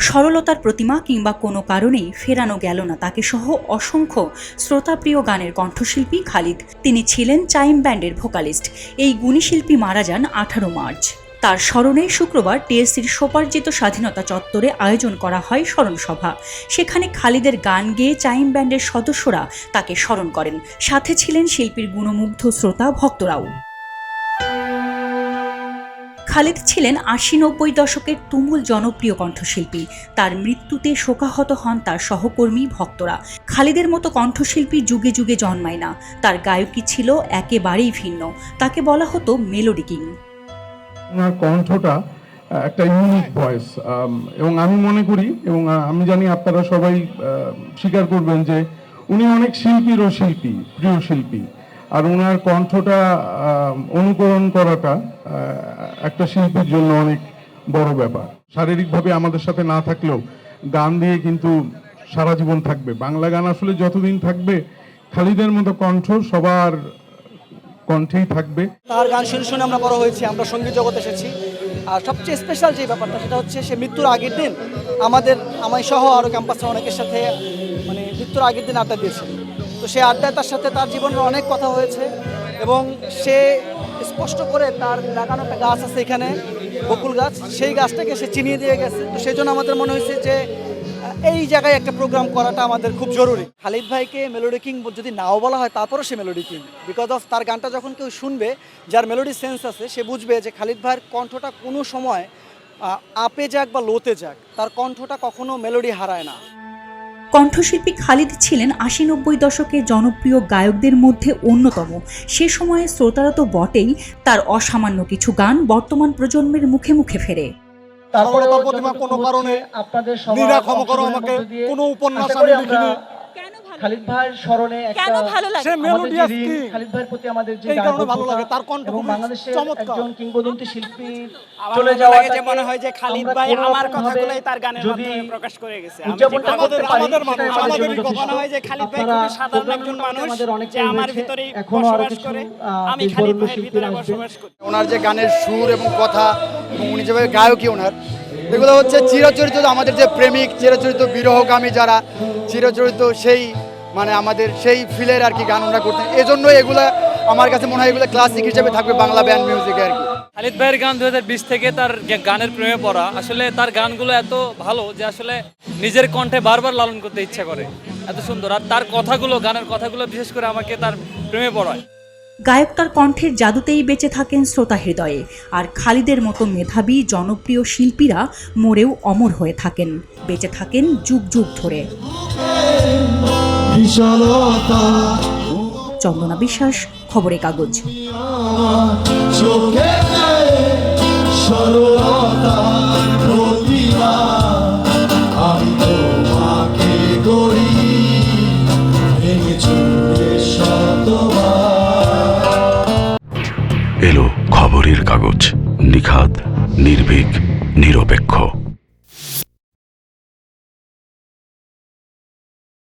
সরলতার প্রতিমা কিংবা কোনো কারণেই ফেরানো গেল না তাকে সহ অসংখ্য শ্রোতাপ্রিয় গানের কণ্ঠশিল্পী খালিদ। তিনি ছিলেন চাইম ব্যান্ডের ভোকালিস্ট। এই গুণী শিল্পী মারা যান 18 মার্চ। তার স্মরণে শুক্রবার টিএসসির স্বোপার্জিত স্বাধীনতা চত্বরে আয়োজন করা হয় স্মরণসভা। সেখানে খালিদের গান গেয়ে চাইম ব্যান্ডের সদস্যরা তাকে স্মরণ করেন। সাথে ছিলেন শিল্পীর গুণমুগ্ধ শ্রোতা ভক্তরাও। খালিদ ছিলেন 80-90 দশকের তুমুল জনপ্রিয় কণ্ঠশিল্পী। তার মৃত্যুতে শোকাহত হন তার সহকর্মী, ভক্তরা। খালিদের মতো কণ্ঠশিল্পী যুগে যুগে জন্মায় না। তার গায়কী ছিল একেবারেই ভিন্ন। তাকে বলা হতো মেলোডি কিং। ওনার কণ্ঠটা একটা ইউনিক ভয়েস, এবং আমি মনে করি এবং আমি জানি আপনারা সবাই স্বীকার করবেন যে উনি অনেক শিল্পীরও শিল্পী, প্রিয় শিল্পী। আর ওনার কণ্ঠটা অনুকরণ করাটা একটা শিল্পীর জন্য অনেক বড় ব্যাপার। শারীরিকভাবে আমাদের সাথে না থাকলেও গান দিয়ে কিন্তু সারা জীবন থাকবে। বাংলা গান আসলে যতদিন থাকবে খালিদের মতো কণ্ঠ সবার কণ্ঠেই থাকবে। তার গান শুনে শুনে আমরা বড় হয়েছি, আমরা সঙ্গীত জগতে এসেছি। আর সবচেয়ে স্পেশাল যে ব্যাপারটা সেটা হচ্ছে সে মৃত্যুর আগের দিন আমি সহ আরও ক্যাম্পাসে অনেকের সাথে মৃত্যুর আগের দিন আড্ডা দিয়েছে। তো সেই আড্ডায় তার সাথে তার জীবনের অনেক কথা হয়েছে এবং সে স্পষ্ট করে তার লাগানো একটা গাছ আছে এখানে, বকুল গাছ, সেই গাছটাকে সে চিনিয়ে দিয়ে গেছে। তো সেই জন্য আমাদের মনে হয়েছে যে এই জায়গায় একটা প্রোগ্রাম করাটা আমাদের খুব জরুরি। খালিদ ভাইকে মেলোডি কিং যদি নাও বলা হয় তারপরও সে মেলোডি কিং, বিকজ অফ তার গানটা যখন কেউ শুনবে, যার মেলোডি সেন্স আছে, সে বুঝবে যে খালিদ ভাইয়ের কণ্ঠটা কোনো সময় আপে যাক বা লোতে যাক, তার কণ্ঠটা কখনো মেলোডি হারায় না। কণ্ঠশিল্পী খালিদ ছিলেন 80-90 দশকের জনপ্রিয় গায়কদের মধ্যে অন্যতম। সে সময়ে শ্রোতারা তো বটেই, তার অসামান্য কিছু গান বর্তমান প্রজন্মের মুখে মুখে ফেরে। তারপরে তার প্রতিমা কোনো কারণে আপনাদের সবার ক্ষমা করো আমাকে, কোনো উপন্যাস আমি লিখিনি। খালিদ ভাইয়ের স্মরণে একটা সে মেলোডিয়াস কি, খালিদ ভাইয়ের প্রতি আমাদের যে গান ভালো লাগে, তার কণ্ঠ এবং বাংলাদেশের একজন কিংবদন্তি শিল্পী চলে যাওয়া যে মনে হয় যে খালিদ ভাই আমার কথাগুলোই তার গানের মাধ্যমে প্রকাশ করে গেছে। আমাদের মনে হয় যে খালিদ ভাই খুব সাধারণ একজন মানুষ, যে আমার ভিতরেই বসবাস করে, আমি খালিদ ভাইয়ের ভিতরে বসবাস করি। ওনার যে গানের সুর এবং কথা এবং উনি যেভাবে গায়কী ওনার, এগুলো হচ্ছে চিরচরিত আমাদের যে প্রেমিক, চিরচরিত বিরহগামী যারা চিরচরিত, সেই আমাদের সেই ফিলের আর কি গান আমরা করতেন। এজন্যই এগুলো আমার কাছে মনে হয় এগুলো ক্লাসিক হিসেবে থাকবে বাংলা ব্যান্ড মিউজিকে আর কি। খালিদ ভাইয়ের গান 2020 থেকে তার গানের প্রেমে পড়া। আসলে তার গানগুলো এত ভালো যে আসলে নিজের কণ্ঠে বারবার লালন করতে ইচ্ছা করে, এত সুন্দর। আর তার কথাগুলো, গানের কথাগুলো বিশেষ করে আমাকে তার প্রেমে পড়ায়। গায়ক তার কণ্ঠের জাদুতেই বেঁচে থাকেন শ্রোতা হৃদয়ে। আর খালিদের মতো মেধাবী জনপ্রিয় শিল্পীরা মরেও অমর হয়ে থাকেন, বেঁচে থাকেন যুগ যুগ ধরে। চন্দনা বিশ্বাস, খবরের কাগজ। এলো খবরের কাগজ, নিখাদ, নির্ভীক, নিরপেক্ষ।